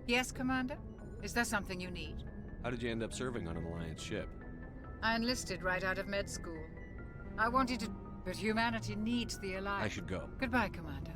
Yes, Commander? Is there something you need? How did you end up serving on an Alliance ship? I enlisted right out of med school. I wanted to, but humanity needs the Alliance. I should go. Goodbye, Commander.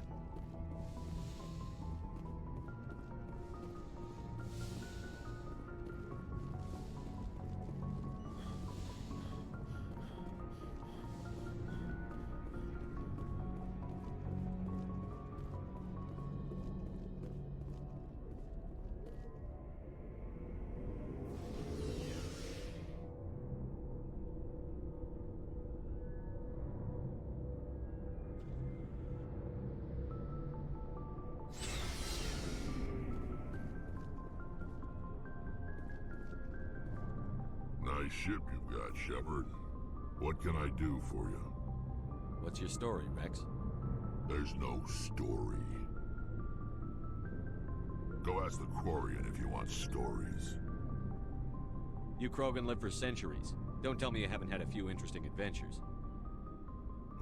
Nice ship you've got, Shepard. What can I do for you? What's your story, Rex? There's no story. Go ask the Quarian if you want stories. You Krogan live for centuries. Don't tell me you haven't had a few interesting adventures.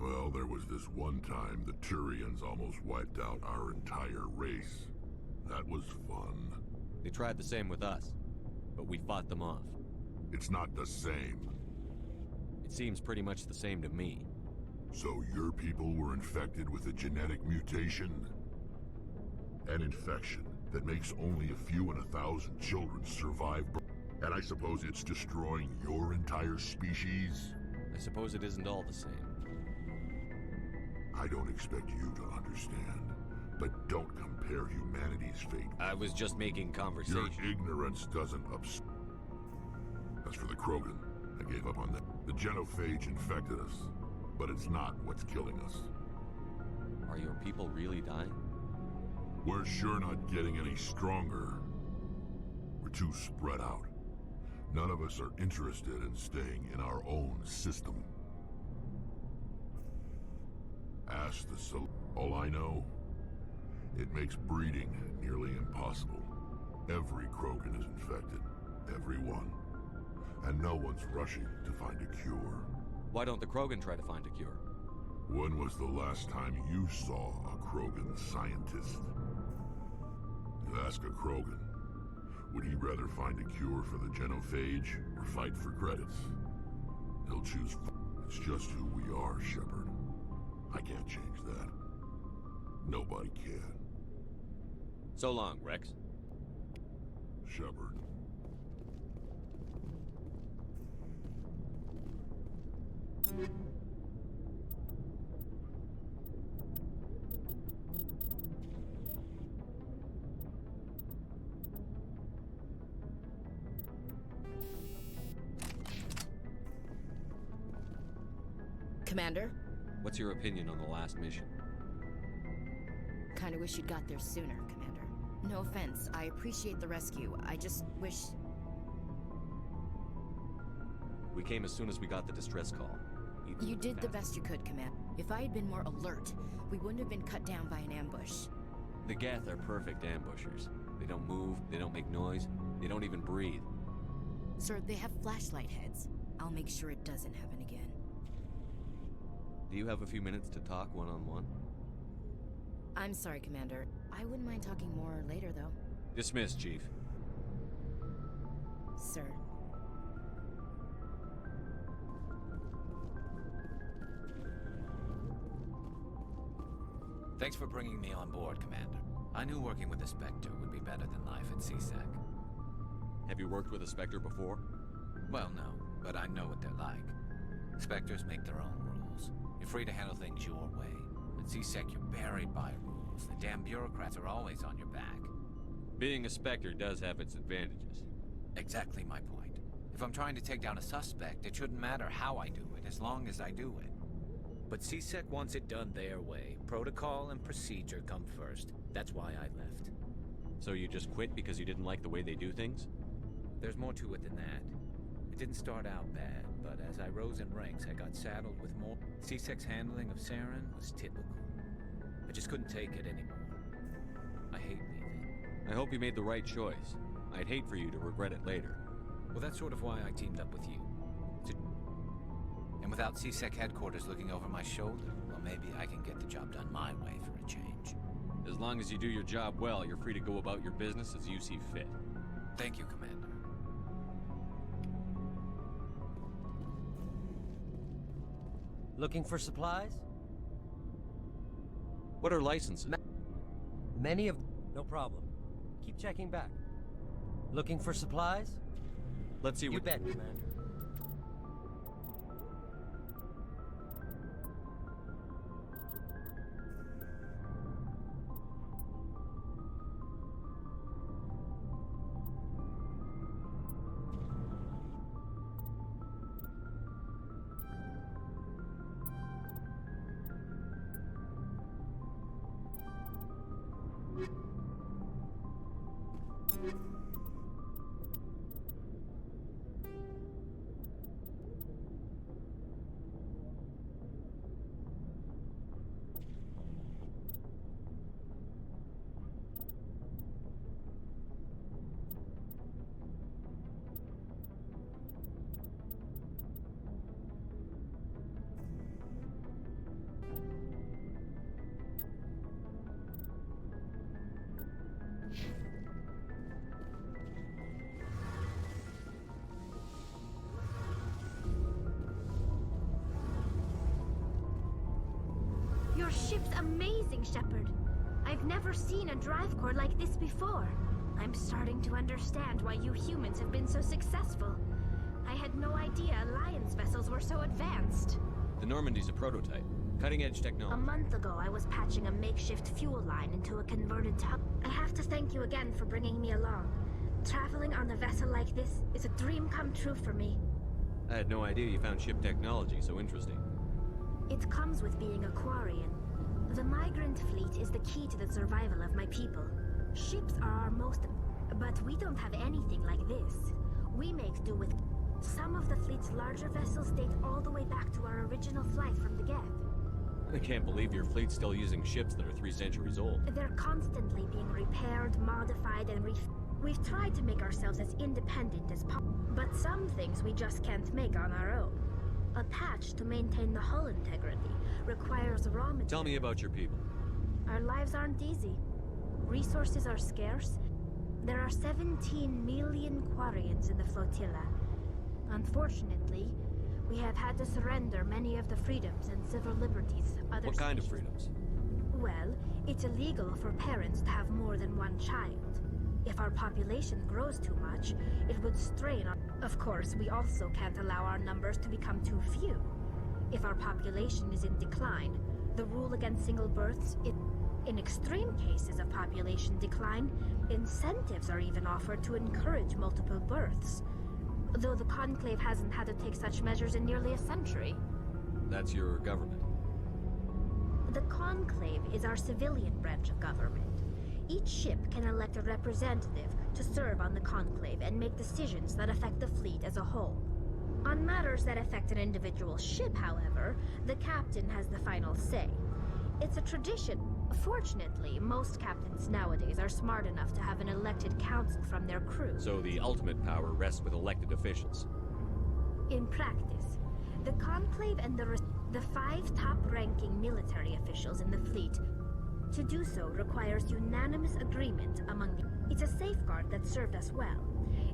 Well, there was this one time the Turians almost wiped out our entire race. That was fun. They tried the same with us, but we fought them off. It's not the same. It seems pretty much the same to me. So your people were infected with a genetic mutation? An infection that makes only a few in 1,000 children survive. And I suppose it's destroying your entire species? I suppose it isn't all the same. I don't expect you to understand, but don't compare humanity's fate. I was just making conversation. Your ignorance doesn't As for the Krogan, I gave up on them. The genophage infected us, but it's not what's killing us. Are your people really dying? We're sure not getting any stronger. We're too spread out. None of us are interested in staying in our own system. Ask the All I know, it makes breeding nearly impossible. Every Krogan is infected. Every one. And no one's rushing to find a cure. Why don't the Krogan try to find a cure? When was the last time you saw a Krogan scientist? You ask a Krogan, would he rather find a cure for the genophage or fight for credits? He'll choose. It's just who we are, Shepard. I can't change that. Nobody can. So long, Rex. Shepard. Commander? What's your opinion on the last mission? Kinda wish you'd got there sooner, Commander. No offense, I appreciate the rescue. I just wish... We came as soon as we got the distress call. You did the best you could, Commander. If I had been more alert, we wouldn't have been cut down by an ambush. The Geth are perfect ambushers. They don't move, they don't make noise, they don't even breathe. Sir, they have flashlight heads. I'll make sure it doesn't happen again. Do you have a few minutes to talk one-on-one? I'm sorry, Commander. I wouldn't mind talking more later, though. Dismissed, Chief. Sir. Thanks for bringing me on board, Commander. I knew working with the Spectre would be better than life at CSEC. Have you worked with a Spectre before? Well, no, but I know what they're like. Spectres make their own rules. You're free to handle things your way. At CSEC, you're buried by rules. The damn bureaucrats are always on your back. Being a Spectre does have its advantages. Exactly my point. If I'm trying to take down a suspect, it shouldn't matter how I do it, as long as I do it. But CSEC wants it done their way. Protocol and procedure come first. That's why I left. So you just quit because you didn't like the way they do things? There's more to it than that. It didn't start out bad, but as I rose in ranks, I got saddled with more. CSEC's handling of Saren was typical. I just couldn't take it anymore. I hate leaving. I hope you made the right choice. I'd hate for you to regret it later. Well, that's sort of why I teamed up with you. And without CSEC headquarters looking over my shoulder, well, maybe I can get the job done my way for a change. As long as you do your job well, you're free to go about your business as you see fit. Thank you, Commander. Looking for supplies? What are licenses? Many of... No problem. Keep checking back. Looking for supplies? Let's see You what... bet, Commander. Your ship's amazing, Shepard. I've never seen a drive core like this before. I'm starting to understand why you humans have been so successful. I had no idea Alliance vessels were so advanced. The Normandy's a prototype. Cutting-edge A technology. month ago, I was patching a makeshift fuel line into a converted tug. I have to thank you again for bringing me along. Traveling on a vessel like this is a dream come true for me. I had no idea you found ship technology so interesting. It comes with being a Quarian. The migrant fleet is the key to the survival of my people. Ships are our most... But we don't have anything like this. We make do with... Some of the fleet's larger vessels date all the way back to our original flight from the Geth. I can't believe your fleet's still using ships that are 3 centuries old. They're constantly being repaired, modified, and We've tried to make ourselves as independent as possible. But some things we just can't make on our own. A patch to maintain the hull integrity requires raw materials. Tell me about your people. Our lives aren't easy. Resources are scarce. There are 17 million Quarians in the flotilla. Unfortunately, we have had to surrender many of the freedoms and civil liberties other What kind of species- freedoms? Well, it's illegal for parents to have more than one child. If our population grows too much, it would strain our... Of course, we also can't allow our numbers to become too few. If our population is in decline, the rule against single births... In extreme cases of population decline, incentives are even offered to encourage multiple births. Though the Conclave hasn't had to take such measures in nearly a century. That's your government. The Conclave is our civilian branch of government. Each ship can elect a representative to serve on the Conclave and make decisions that affect the fleet as a whole. On matters that affect an individual ship, however, the captain has the final say. It's a tradition. Fortunately, most captains nowadays are smart enough to have an elected council from their crew. So the ultimate power rests with elected officials. In practice, the Conclave and the 5 top-ranking military officials in the fleet. To do so requires unanimous agreement among the... It's a safeguard that served us well.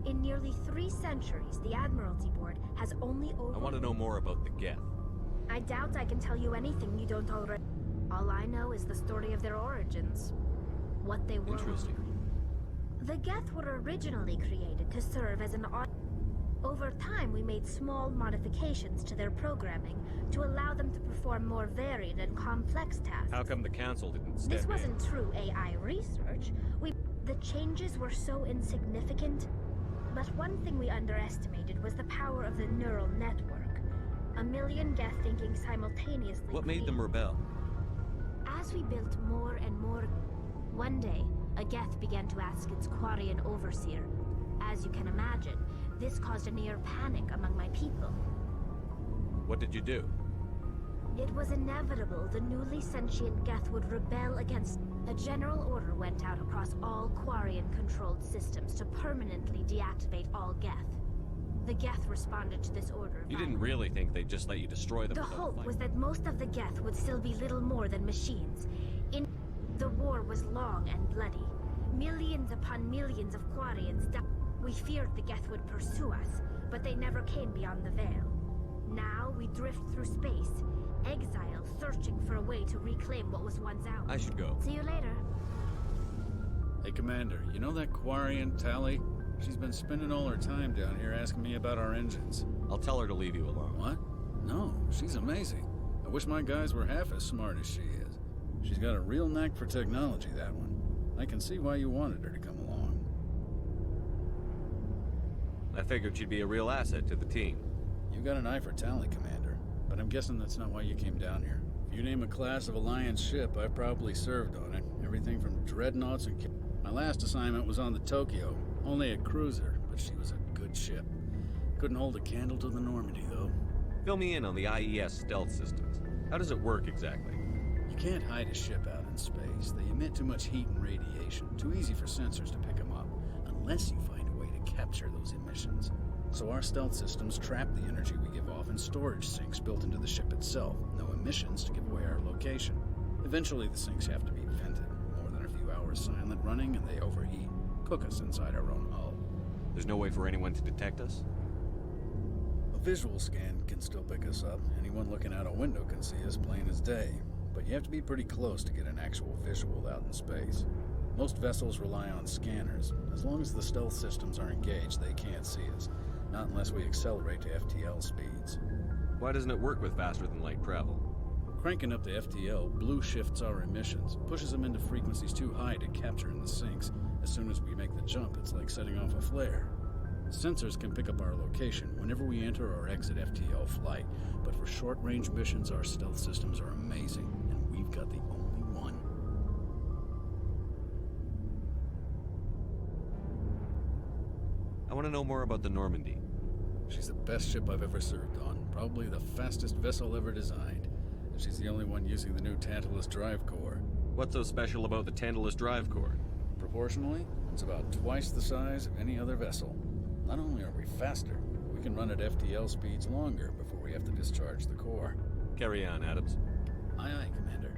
In nearly 3 centuries, the Admiralty Board has only over... I want to know more about the Geth. I doubt I can tell you anything you don't already... All I know is the story of their origins. What they were. Interesting. The Geth were originally created to serve as an... Over time, we made small modifications to their programming to allow them to perform more varied and complex tasks. How come the Council didn't step This in? wasn't true AI research. The changes were so insignificant. But one thing we underestimated was the power of the neural network. A million Geth thinking simultaneously. What made them rebel? As we built more and more, one day, a Geth began to ask its Quarian overseer. As you can imagine, this caused a near panic among my people. What did you do? It was inevitable the newly sentient Geth would rebel against... A general order went out across all Quarian-controlled systems to permanently deactivate all Geth. The Geth responded to this order. You didn't really think they'd just let you destroy them The without a hope fight. was that most of the Geth would still be little more than machines. The war was long and bloody. Millions upon millions of Quarians died. We feared the Geth would pursue us, but they never came beyond the Veil. Now we drift through space, exile, searching for a way to reclaim what was once ours. I should go. See you later. Hey, Commander, you know that Quarian, Tally? She's been spending all her time down here asking me about our engines. I'll tell her to leave you alone. What? No, she's amazing. I wish my guys were half as smart as she is. She's got a real knack for technology, that one. I can see why you wanted her to come along. I figured she'd be a real asset to the team. You got an eye for Tally, Commander, but I'm guessing that's not why you came down here. If you name a class of Alliance ship, I've probably served on it. Everything from dreadnoughts and... My last assignment was on the Tokyo, only a cruiser, but she was a good ship. Couldn't hold a candle to the Normandy, though. Fill me in on the IES stealth systems. How does it work exactly? You can't hide a ship out in space. They emit too much heat and radiation. Too easy for sensors to pick them up, unless you find a way to capture those emissions. So our stealth systems trap the energy we give off in storage sinks built into the ship itself. No emissions to give away our location. Eventually the sinks have to be vented. More than a few hours silent running and they overheat. Cook us inside our own hull. There's no way for anyone to detect us? A visual scan can still pick us up. Anyone looking out a window can see us plain as day. But you have to be pretty close to get an actual visual out in space. Most vessels rely on scanners. As long as the stealth systems are engaged, they can't see us. Not unless we accelerate to FTL speeds. Why doesn't it work with faster than light travel? Cranking up to FTL blue shifts our emissions, pushes them into frequencies too high to capture in the sinks. As soon as we make the jump, it's like setting off a flare. Sensors can pick up our location whenever we enter or exit FTL flight, but for short-range missions, our stealth systems are amazing, and we've got the only one. I want to know more about the Normandy. She's the best ship I've ever served on, probably the fastest vessel ever designed. And she's the only one using the new Tantalus drive core. What's so special about the Tantalus drive core? Proportionally, it's about twice the size of any other vessel. Not only are we faster, we can run at FTL speeds longer before we have to discharge the core. Carry on, Adams. Aye, aye, Commander.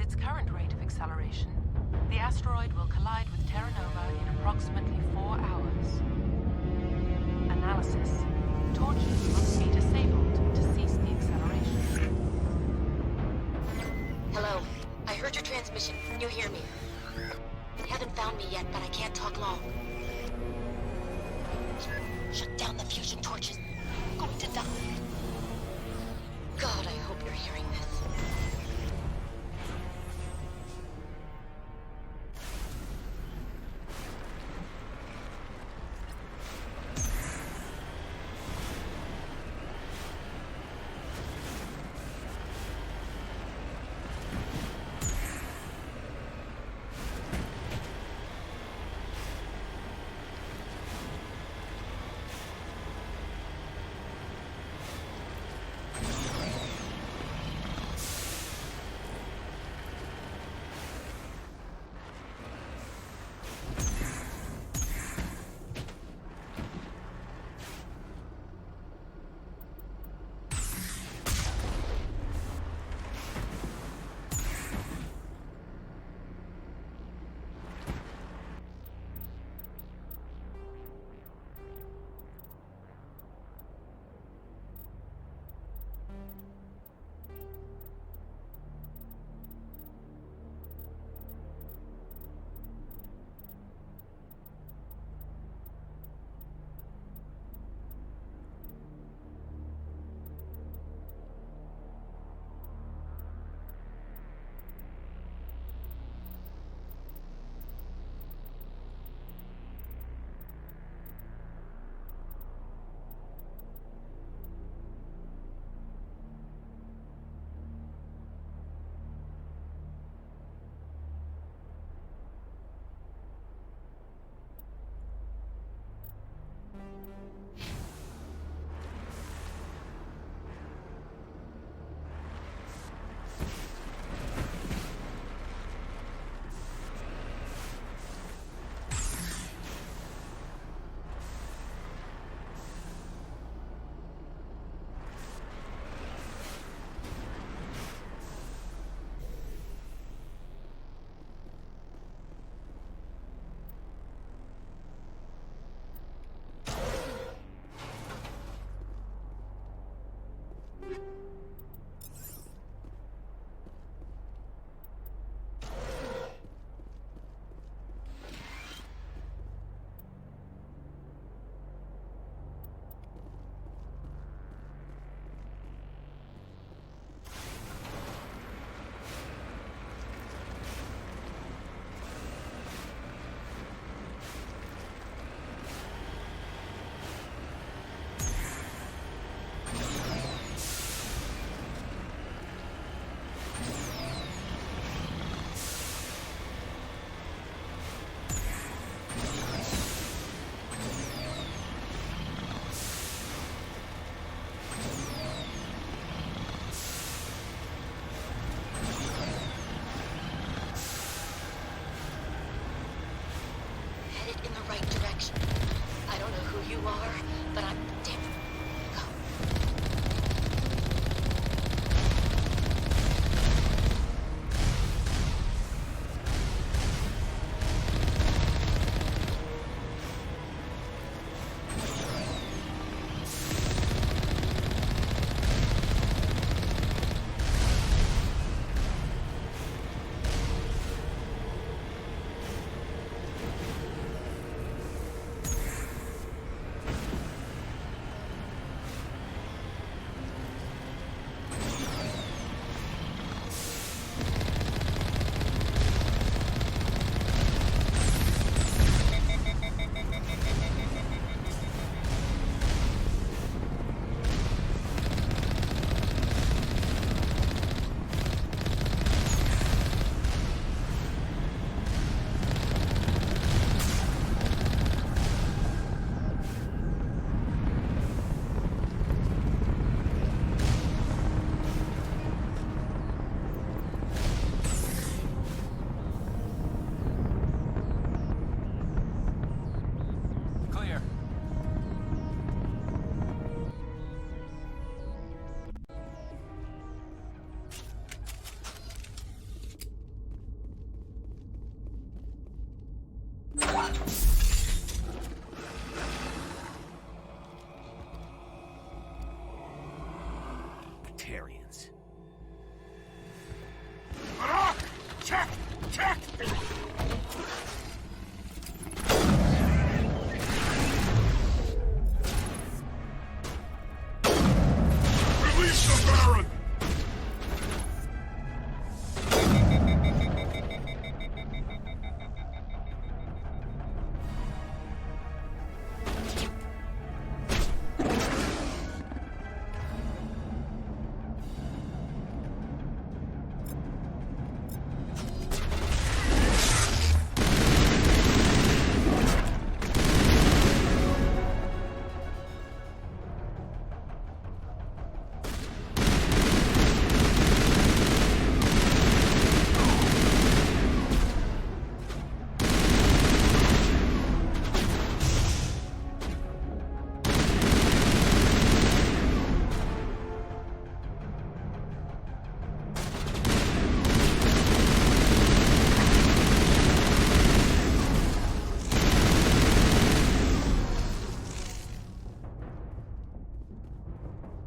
its current rate of acceleration, the asteroid will collide with Terra Nova in approximately 4 hours. Analysis. Torches must be disabled to cease the acceleration. Hello. I heard your transmission. Can you hear me? You haven't found me yet, but I can't talk long. Shut down the fusion torches. I'm going to die. God, I hope you're hearing this. In the right direction. I don't know who you are, but I'm damn. Go. Batarians. Check! Check! Release the Baron!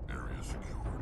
Area secured.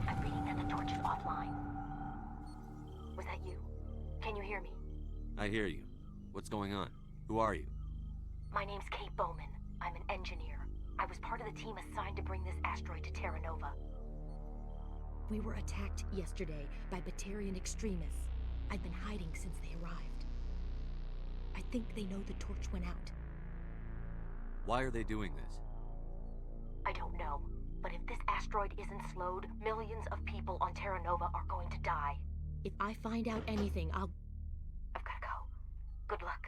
I'm reading that the torch is offline. Was that you? Can you hear me? I hear you. What's going on? Who are you? My name's Kate Bowman. I'm an engineer. I was part of the team assigned to bring this asteroid to Terra Nova. We were attacked yesterday by Batarian extremists. I've been hiding since they arrived. I think they know the torch went out. Why are they doing this? I don't know, but if this asteroid isn't slowed, millions of people on Terra Nova are going to die. If I find out anything, I'll... I've gotta go. Good luck.